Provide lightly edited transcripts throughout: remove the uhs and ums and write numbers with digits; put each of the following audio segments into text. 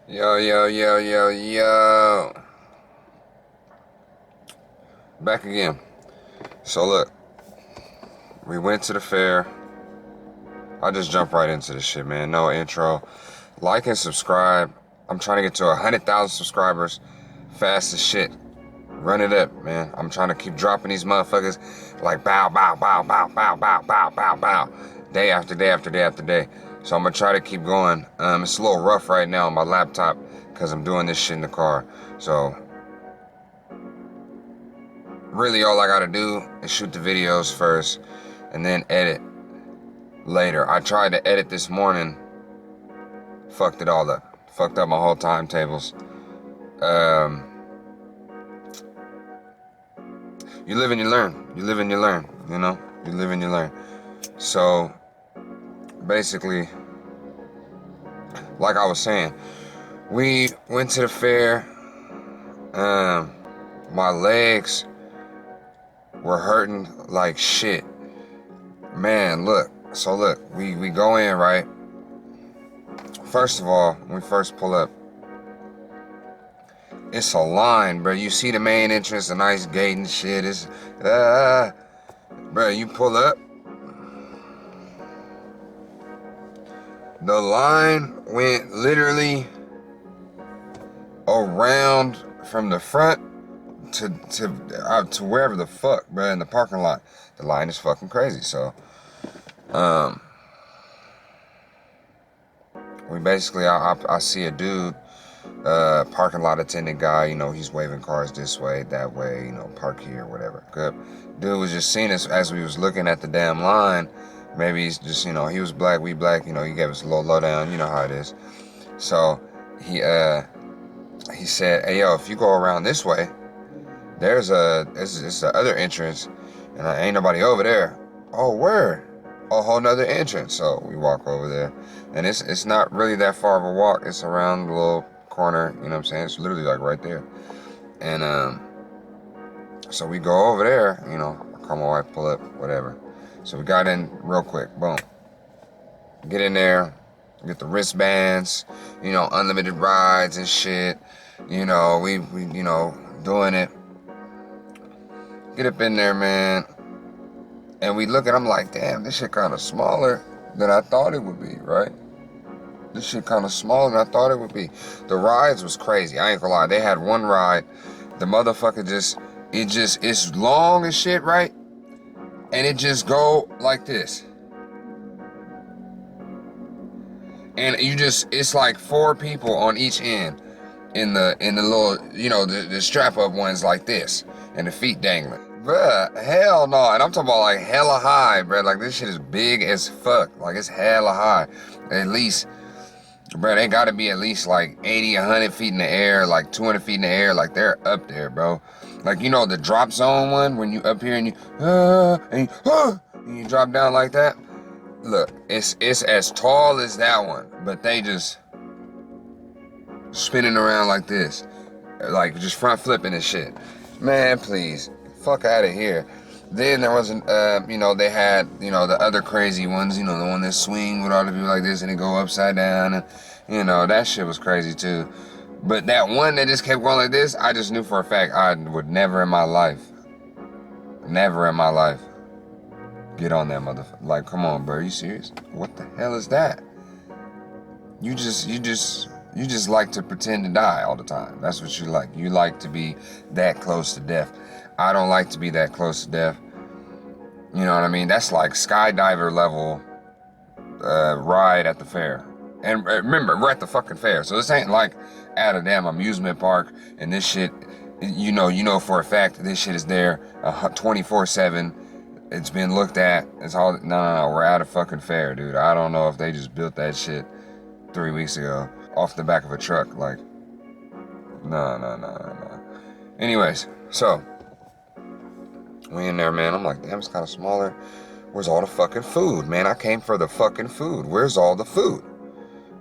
Yo, yo, yo, yo, yo. Back again. So look, we went to the fair. I just jump right into this shit, man. No intro. Like and subscribe. I'm trying to get to 100,000 subscribers fast as shit. Run it up, man. I'm trying to keep dropping these motherfuckers like bow, bow, bow, bow, bow, bow, bow, bow, bow. Day after day after day after day. So I'm gonna try to keep going. It's a little rough right now on my laptop because I'm doing this shit in the car. So really all I gotta do is shoot the videos first and then edit later. I tried to edit this morning, fucked it all up. Fucked up my whole timetables. Um, you live and you learn. You live and you learn, you know? You live and you learn. So, basically, like I was saying, we went to the fair. My legs were hurting like shit. Man, look. So look, we go in, right? First of all, when we first pull up, it's a line, bro. You see the main entrance, a nice gate and shit. It's, bro, you pull up. The line went literally around from the front to wherever the fuck, bro, in the parking lot. The line is fucking crazy. So, we basically, I see a dude, parking lot attendant guy, you know, he's waving cars this way, that way, you know, park here, whatever. Good. Dude was just seeing us as we was looking at the damn line. Maybe he's just, you know, he was black, we black, you know, he gave us a little lowdown, you know how it is. So he said, hey, yo, if you go around this way, there's it's the other entrance, and ain't nobody over there. Oh, where? A whole nother entrance. So we walk over there, and it's not really that far of a walk. It's around the little corner, you know what I'm saying? It's literally like right there. And so we go over there, you know, call my wife, pull up, whatever. So we got in real quick, boom. Get in there, get the wristbands, you know, unlimited rides and shit. You know, we you know, doing it. Get up in there, man. And we look at them like, damn, this shit kind of smaller than I thought it would be, right? This shit kind of smaller than I thought it would be. The rides was crazy. I ain't gonna lie. They had one ride. The motherfucker it's long as shit, right? And it just go like this. And it's like 4 people on each end in the little, you know, the strap up ones like this. And the feet dangling. Bruh, hell no. And I'm talking about like hella high, bruh. Like this shit is big as fuck. Like it's hella high. At least, bruh, they gotta be at least like 80, 100 feet in the air, like 200 feet in the air. Like they're up there, bro. Like, you know, the drop zone one, when you up here and you drop down like that. Look, it's as tall as that one, but they just spinning around like this. Like just front flipping and shit. Man, please. Fuck out of here. Then there wasn't, you know, they had, you know, the other crazy ones, you know, the one that swing with all the people like this and it go upside down. And, you know, that shit was crazy too. But that one that just kept going like this, I just knew for a fact I would never in my life get on that motherfucker. Like, come on, bro, are you serious? What the hell is that? You just like to pretend to die all the time. That's what you like. You like to be that close to death. I don't like to be that close to death. You know what I mean? That's like skydiver level ride at the fair. And remember, we're at the fucking fair. So this ain't like at a damn amusement park and this shit, you know for a fact that this shit is there 24/7. It's been looked at. It's all, no, we're at a fucking fair, dude. I don't know if they just built that shit 3 weeks ago off the back of a truck. Like, no. Anyways, so we in there, man. I'm like, damn, it's kind of smaller. Where's all the fucking food, man? I came for the fucking food. Where's all the food?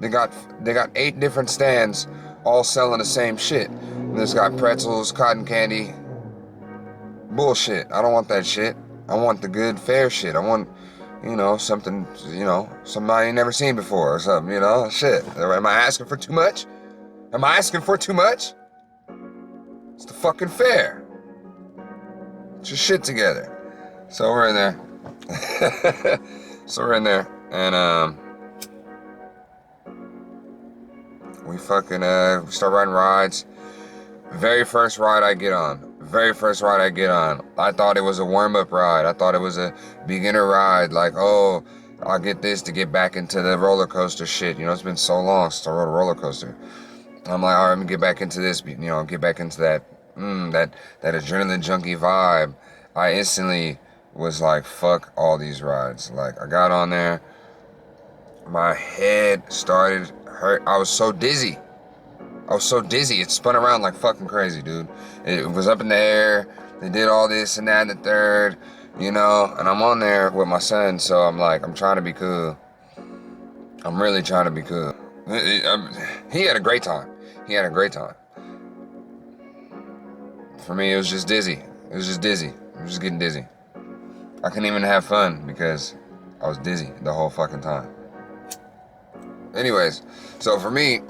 They got 8 different stands, all selling the same shit. This got pretzels, cotton candy. Bullshit. I don't want that shit. I want the good, fair shit. I want, you know, something, you know, somebody ain't never seen before or something, you know? Shit. Am I asking for too much? Am I asking for too much? It's the fucking fair. Get your shit together. So we're in there. And we fucking we start riding rides. Very first ride I get on. I thought it was a warm-up ride. I thought it was a beginner ride. Like, oh, I'll get this to get back into the roller coaster shit. You know, it's been so long since I rode a roller coaster. I'm like, all right, let me get back into this. You know, get back into that adrenaline junkie vibe. I instantly was like, fuck all these rides. Like, I got on there. My head started hurt. I was so dizzy. It spun around like fucking crazy, dude. It was up in the air. They did all this and that and the third, you know. And I'm on there with my son, so I'm like, I'm trying to be cool. I'm really trying to be cool. He had a great time. For me, it was just dizzy. I'm just getting dizzy. I couldn't even have fun because I was dizzy the whole fucking time. Anyways, so for me,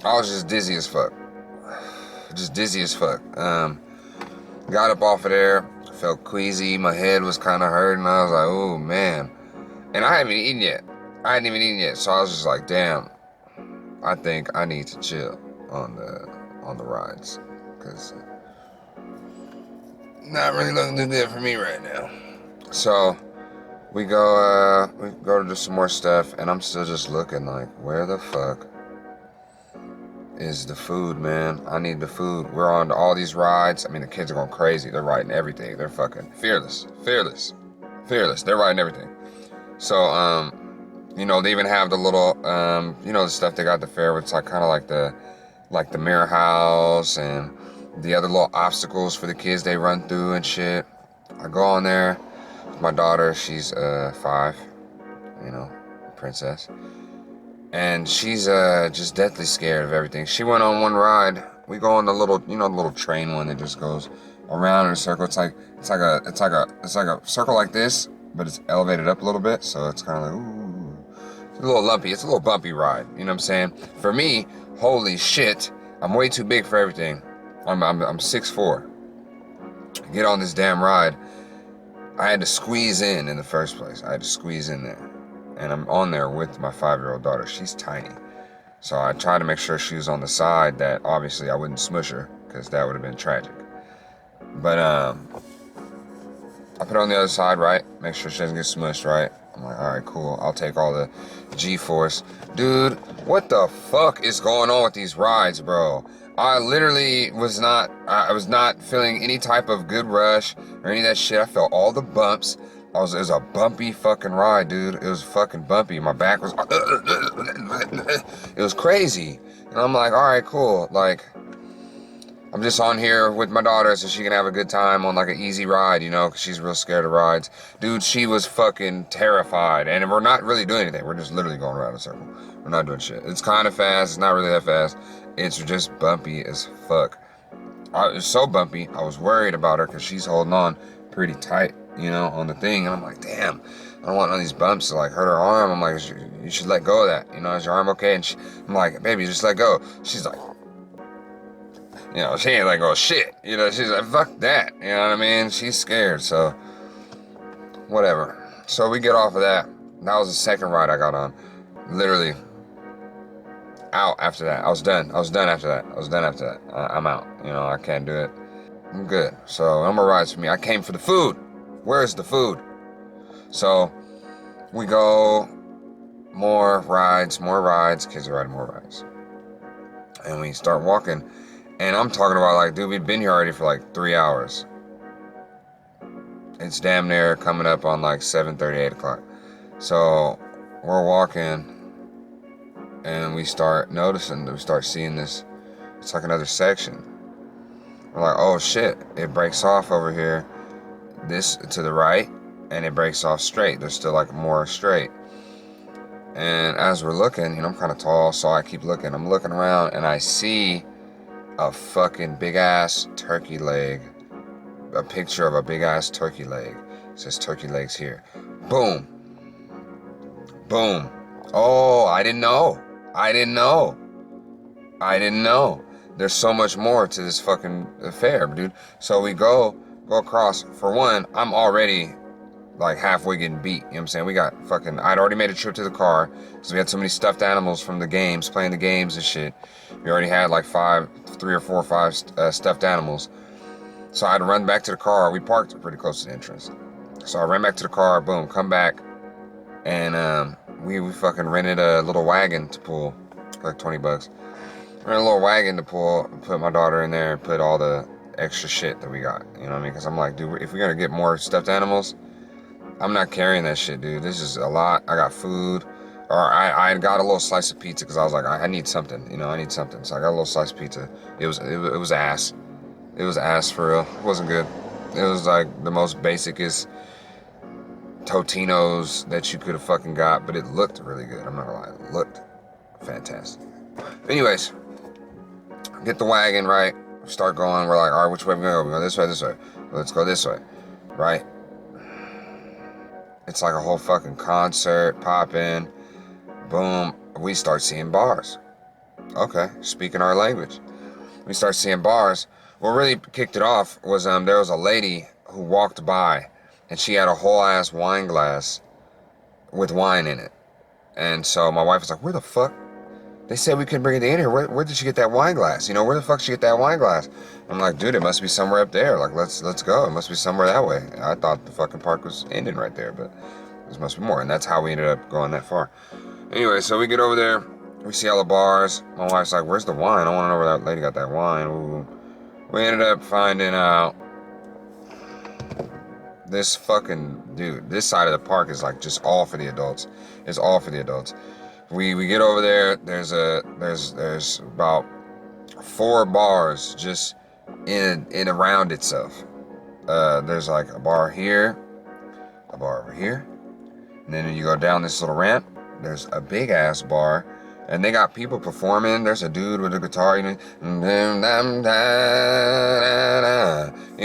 I was just dizzy as fuck. Got up off of there, felt queasy, my head was kind of hurting. I was like, oh man. And I hadn't even eaten yet. So I was just like, damn, I think I need to chill on the rides. Because not really looking too good for me right now. So we go to do some more stuff, and I'm still just looking like, where the fuck is the food, man? I need the food. We're on all these rides. I mean, the kids are going crazy. They're riding everything. They're fucking fearless. They're riding everything. So, you know, they even have the little, you know, the stuff they got at the fair, which is like kind of like the mirror house and the other little obstacles for the kids they run through and shit. I go on there with my daughter. She's 5, you know, princess. And she's just deathly scared of everything. She went on one ride. We go on the little, you know, the little train one that just goes around in a circle. It's like a circle like this, but it's elevated up a little bit, so it's kind of like, ooh, it's a little lumpy. It's a little bumpy ride. You know what I'm saying? For me, holy shit, I'm way too big for everything. I'm 6'4". Get on this damn ride. I had to squeeze in the first place. I had to squeeze in there. And I'm on there with my 5-year-old daughter. She's tiny. So I tried to make sure she was on the side that obviously I wouldn't smush her, because that would have been tragic. But I put her on the other side, right? Make sure she doesn't get smushed, right? I'm like, all right, cool. I'll take all the G-force. Dude, what the fuck is going on with these rides, bro? I literally was not feeling any type of good rush or any of that shit. I felt all the bumps. It was a bumpy fucking ride, dude. It was fucking bumpy. My back was, it was crazy. And I'm like, all right, cool. Like, I'm just on here with my daughter so she can have a good time on like an easy ride, you know, because she's real scared of rides. Dude, she was fucking terrified. And we're not really doing anything. We're just literally going around in a circle. We're not doing shit. It's kind of fast. It's not really that fast. It's just bumpy as fuck. It was so bumpy, I was worried about her because she's holding on pretty tight, you know, on the thing. And I'm like, damn, I don't want none of these bumps to like hurt her arm. I'm like, you should let go of that. You know, is your arm okay? And I'm like, baby, just let go. She's like, you know, she ain't like, oh shit. You know, she's like, fuck that. You know what I mean? She's scared, so whatever. So we get off of that. That was the second ride I got on. Literally out after that. I was done after that. I'm out. You know, I can't do it. I'm good. So no more rides for me. I came for the food. Where's the food? So we go, more rides. Kids are riding more rides. And we start walking. And I'm talking about like, dude, we've been here already for like 3 hours. It's damn near coming up on like 7:30, 8 o'clock. So we're walking and we start seeing this. It's like another section. We're like, oh shit, it breaks off over here, this to the right, and it breaks off straight. There's still like more straight. And as we're looking, you know, I'm kind of tall, so I keep looking. I'm looking around and I see a fucking big ass turkey leg. A picture of a big ass turkey leg. It says turkey legs here. Boom. Boom. Oh, I didn't know. I didn't know. There's so much more to this fucking affair, dude. So we go across. For one, I'm already like halfway getting beat. You know what I'm saying? We got fucking, I'd already made a trip to the car because we had so many stuffed animals from the games, playing the games and shit. We already had like three or four or five stuffed animals. So I had to run back to the car. We parked pretty close to the entrance. So I ran back to the car, boom, come back. And we fucking rented a little wagon to pull, like 20 bucks. Rented a little wagon to pull, put my daughter in there, and put all the extra shit that we got. You know what I mean? Because I'm like, dude, if we're gonna get more stuffed animals, I'm not carrying that shit, dude. This is a lot. I got food. Or I got a little slice of pizza because I was like, I need something. You know, I need something. So I got a little slice of pizza. It was ass. It was ass for real. It wasn't good. It was like the most basicest Totino's that you could have fucking got, but it looked really good. I'm not gonna lie. It looked fantastic. Anyways, get the wagon, right? Start going. We're like, all right, which way we gonna go? We go this way, this way. Let's go this way, right? It's like a whole fucking concert popping. Boom. We start seeing bars. Okay, speaking our language. We start seeing bars. What really kicked it off was there was a lady who walked by, and she had a whole ass wine glass with wine in it. And so my wife was like, where the fuck? They said we couldn't bring it in here. Where did she get that wine glass? You know, where the fuck did she get that wine glass? I'm like, dude, it must be somewhere up there. Like, let's go. It must be somewhere that way. I thought the fucking park was ending right there, but there must be more. And that's how we ended up going that far. Anyway, so we get over there. We see all the bars. My wife's like, where's the wine? I want to know where that lady got that wine. Ooh. We ended up finding out this fucking dude. This side of the park is like just all for the adults. It's all for the adults. We get over there. There's about 4 bars just in around itself. There's like a bar here, a bar over here, and then you go down this little ramp. There's a big ass bar, and they got people performing. There's a dude with a guitar, you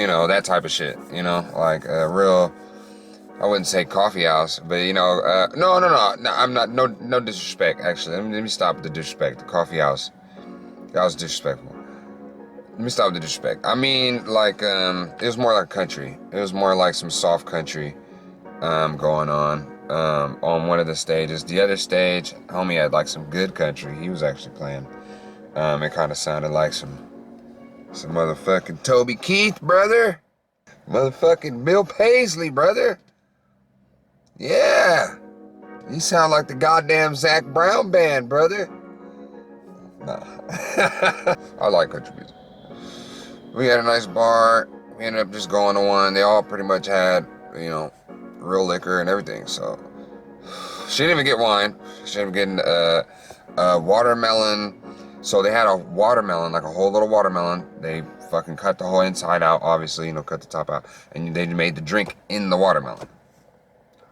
know, that type of shit. You know, like a real, I wouldn't say coffee house, but you know, no, I'm not, no disrespect, actually. Let me stop the disrespect. The coffee house, that was disrespectful. Let me stop the disrespect. I mean, like, it was more like country. It was more like some soft country, going on one of the stages. The other stage, homie had like some good country. He was actually playing. It kind of sounded like some motherfucking Toby Keith, brother. Motherfucking Bill Paisley, brother. Yeah, you sound like the goddamn Zac Brown band, brother. Nah. I like country music. We had a nice bar. We ended up just going to one. They all pretty much had, you know, real liquor and everything. So she didn't even get wine. She didn't even get a watermelon. So they had a watermelon, like a whole little watermelon. They fucking cut the whole inside out, obviously, you know, cut the top out, and they made the drink in the watermelon.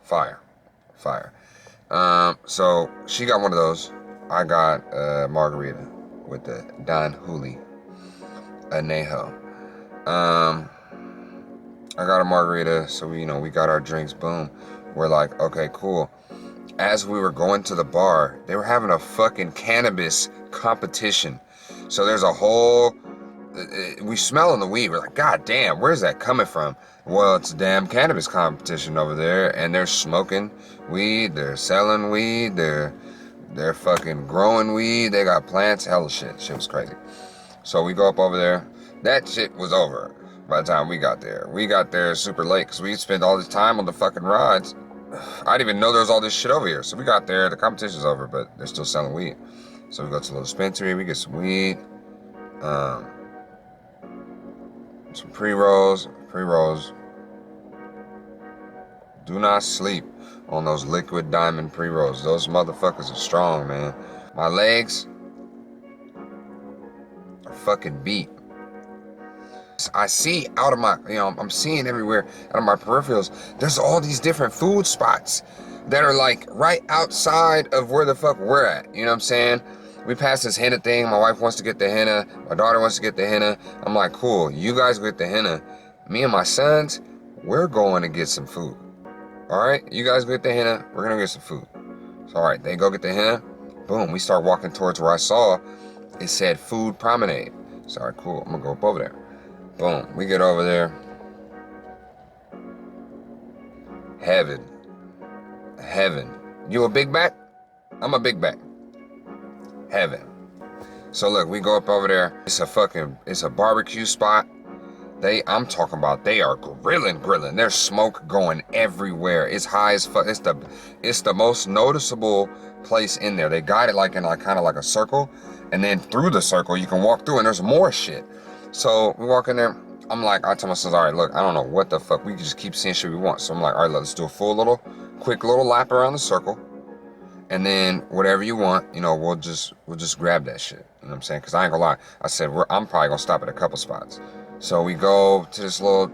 Fire. So she got one of those. I got a margarita with the Don Julio Anejo. I got a margarita, so we got our drinks. Boom. We're like, okay, cool. As we were going to the bar, they were having a fucking cannabis competition. So there's a whole, we smelling the weed. We're like, God damn, where's that coming from? Well, it's a damn cannabis competition over there, and they're smoking weed, they're selling weed, they're fucking growing weed, they got plants, hella shit. Shit was crazy. So we go up over there. That shit was over by the time we got there. We got there super late because we spent all this time on the fucking rides. I didn't even know there was all this shit over here. So we got there, the competition's over, but they're still selling weed. So we go to the little dispensary, we get some weed, some pre-rolls. Do not sleep on those liquid diamond pre-rolls. Those motherfuckers are strong, man. My legs are fucking beat. I see out of my, I'm seeing everywhere out of my peripherals, there's all these different food spots that are like right outside of where the fuck we're at. You know what I'm saying? We passed this henna thing. My wife wants to get the henna. My daughter wants to get the henna. I'm like, cool, you guys get the henna. Me and my sons, we're going to get some food. All right, you guys get the henna. We're going to get some food. So, all right, they go get the henna. Boom, we start walking towards where I saw It said food promenade. Sorry, cool. I'm gonna go up over there. Boom. We get over there. Heaven. Heaven. You a big back? I'm a big back. Heaven. So look, we go up over there. It's a barbecue spot. I'm talking about, they are grilling. There's smoke going everywhere. It's high as fuck. It's the most noticeable place in there. They got it like in like kind of like a circle, and then through the circle you can walk through, and there's more shit. So we walk in there. I tell myself, all right, look, I don't know what the fuck. We can just keep seeing shit we want. So I'm like, all right, let's do a quick little lap around the circle, and then whatever you want, we'll just grab that shit. You know what I'm saying? Because I ain't gonna lie. I said I'm probably gonna stop at a couple spots. So we go to this little,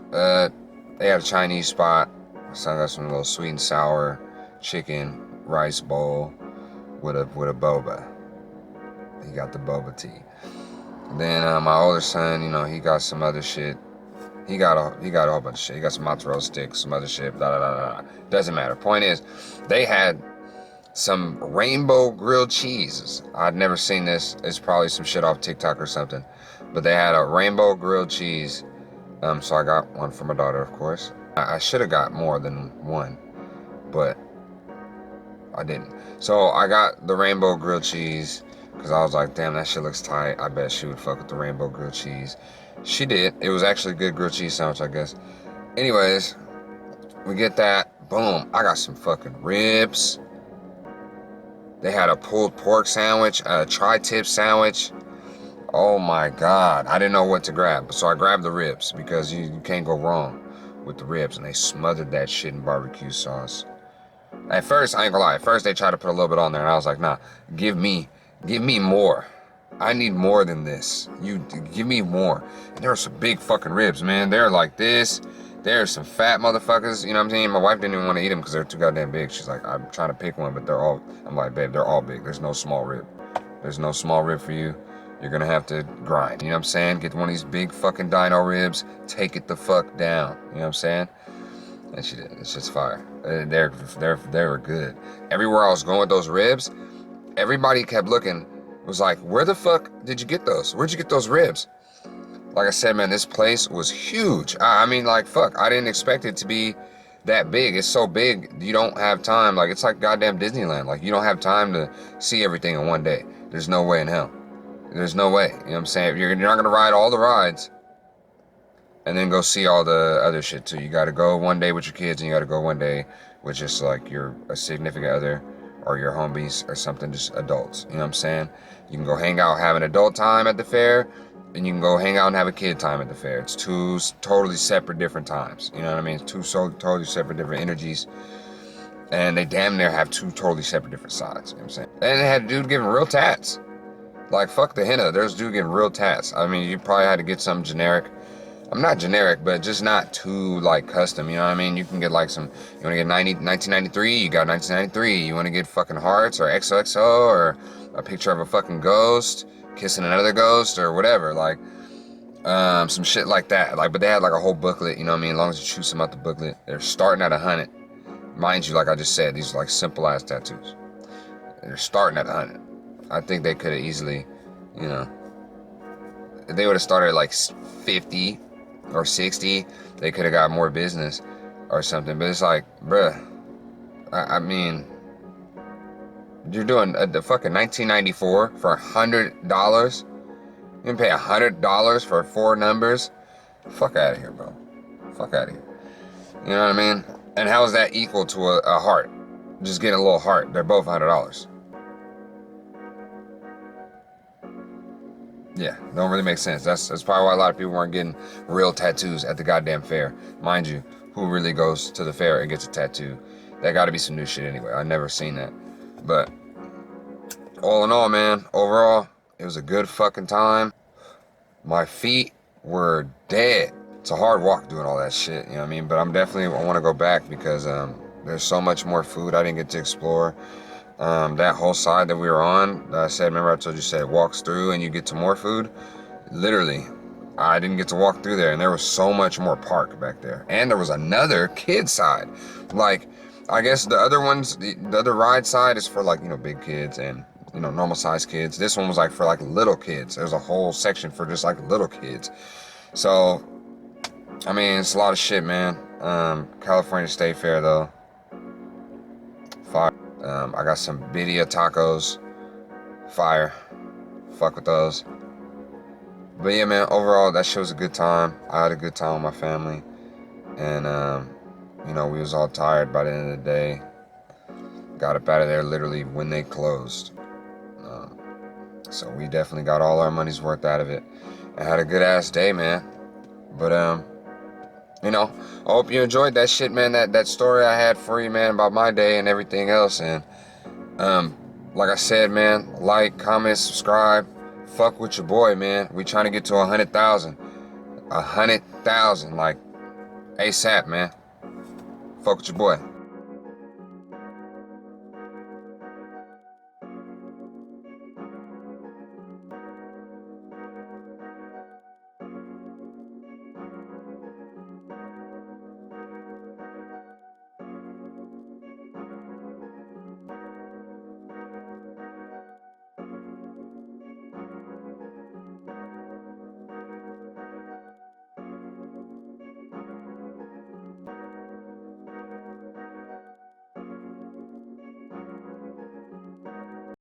they have a Chinese spot. So I got some little sweet and sour chicken rice bowl with a boba. He got the boba tea. Then my older son, he got some other shit. He got a whole bunch of shit. He got some mozzarella sticks, some other shit, Doesn't matter. Point is, they had some rainbow grilled cheeses. I'd never seen this. It's probably some shit off TikTok or something. But they had a rainbow grilled cheese. So I got one for my daughter, of course. I should have got more than one, but I didn't. So I got the rainbow grilled cheese because I was like, damn, that shit looks tight. I bet she would fuck with the rainbow grilled cheese. She did. It was actually a good grilled cheese sandwich, I guess. Anyways, we get that. Boom. I got some fucking ribs. They had a pulled pork sandwich, a tri-tip sandwich. Oh my God. I didn't know what to grab. So I grabbed the ribs because you can't go wrong with the ribs. And they smothered that shit in barbecue sauce. At first, I ain't gonna lie. At first, they tried to put a little bit on there. And I was like, nah, give me more. I need more than this. You give me more. And there were some big fucking ribs, man. They're like this. There's some fat motherfuckers. You know what I'm saying? My wife didn't even want to eat them because they're too goddamn big. She's like, I'm trying to pick one, but I'm like, babe, they're all big. There's no small rib. There's no small rib for you. You're gonna have to grind. You know what I'm saying? Get one of these big fucking dino ribs. Take it the fuck down. You know what I'm saying? And she did. It's just fire. They were good. Everywhere I was going with those ribs, everybody kept looking. Was like, where the fuck did you get those? Where'd you get those ribs? Like I said, man, this place was huge. I mean, like, fuck. I didn't expect it to be that big. It's so big, you don't have time. Like, it's like goddamn Disneyland. Like, you don't have time to see everything in one day. There's no way in hell. There's no way. You know what I'm saying? You're not going to ride all the rides and then go see all the other shit, too. You got to go one day with your kids, and you got to go one day with just, like, a significant other or your homies or something, just adults. You know what I'm saying? You can go hang out, have an adult time at the fair, and you can go hang out and have a kid time at the fair. It's two totally separate different times. You know what I mean? Two totally separate different energies. And they damn near have two totally separate different sides. You know what I'm saying? And they had a dude giving real tats. Like, fuck the henna. There's a dude getting real tats. I mean, you probably had to get something generic. I'm not generic, but just not too, like, custom. You know what I mean? You can get, like, you want to get 1993, you got 1993. You want to get fucking hearts or XOXO or a picture of a fucking ghost kissing another ghost or whatever. Like, some shit like that. Like, but they had, like, a whole booklet, you know what I mean? As long as you choose some out the booklet. They're starting at 100. Mind you, like I just said, these are, like, simple-ass tattoos. They're starting at 100. I think they could have easily, if they would have started at like 50 or 60, they could have got more business or something. But it's like, bruh, I mean, you're doing the fucking 1994 for $100. You can pay $100 for 4 numbers. Fuck out of here, bro. Fuck out of here. You know what I mean? And how is that equal to a heart? Just getting a little heart. They're both $100. Yeah, don't really make sense. That's probably why a lot of people weren't getting real tattoos at the goddamn fair. Mind you, who really goes to the fair and gets a tattoo? That gotta be some new shit anyway. I've never seen that. But all in all, man, overall, it was a good fucking time. My feet were dead. It's a hard walk doing all that shit, you know what I mean? But I want to go back because there's so much more food I didn't get to explore. That whole side that we were on, that I said, remember I told you, it walks through and you get to more food? Literally, I didn't get to walk through there, and there was so much more park back there. And there was another kid side. Like, I guess the other ones, the other ride side is for, like, big kids and you know, normal sized kids. This one was like for like little kids. There's a whole section for just like little kids. So, I mean, it's a lot of shit, man. California State Fair though, fire. I got some birria tacos, fire. Fuck with those. But yeah, man, overall, that shit was a good time. I had a good time with my family. And, you know, we was all tired by the end of the day. Got up out of there literally when they closed. So we definitely got all our money's worth out of it. I had a good ass day, man. But, you know, I hope you enjoyed that shit, man. That story I had for you, man, about my day and everything else. And, like I said, man, like, comment, subscribe. Fuck with your boy, man. We trying to get to 100,000. 100,000, like, ASAP, man. Fuck with your boy.